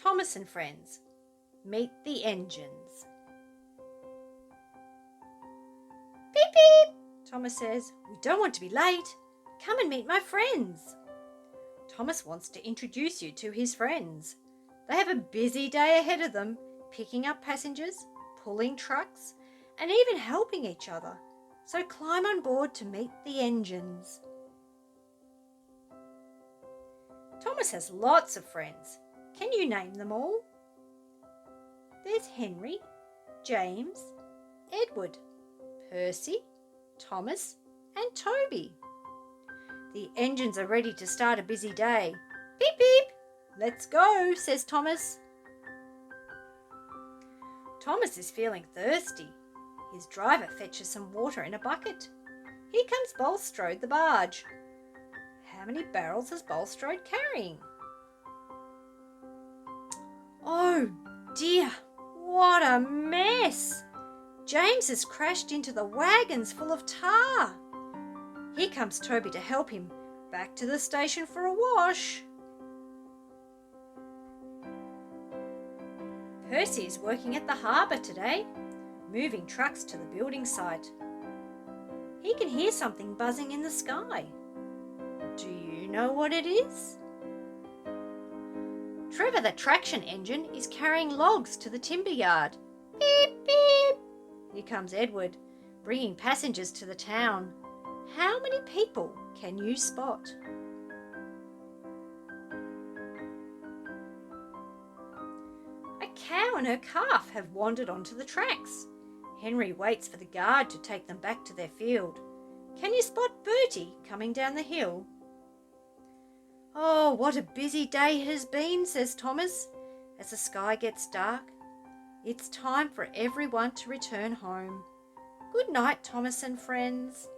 Thomas and friends. Meet the engines. Beep, beep, Thomas says. We don't want to be late. Come and meet my friends. Thomas wants to introduce you to his friends. They have a busy day ahead of them, picking up passengers, pulling trucks, and even helping each other. So climb on board to meet the engines. Thomas has lots of friends. Can you name them all? There's Henry, James, Edward, Percy, Thomas, and Toby. The engines are ready to start a busy day. Beep, beep. Let's go, says Thomas. Thomas is feeling thirsty. His driver fetches some water in a bucket. Here comes Bulstrode the barge. How many barrels is Bulstrode carrying? Oh dear, what a mess! James has crashed into the wagons full of tar. Here comes Toby to help him back to the station for a wash. Percy is working at the harbour today, moving trucks to the building site. He can hear something buzzing in the sky. Do you know what it is? Trevor the traction engine is carrying logs to the timber yard. Beep, beep. Here comes Edward, bringing passengers to the town. How many people can you spot? A cow and her calf have wandered onto the tracks. Henry waits for the guard to take them back to their field. Can you spot Bertie coming down the hill? Oh, what a busy day it has been, says Thomas, as the sky gets dark. It's time for everyone to return home. Good night, Thomas and friends.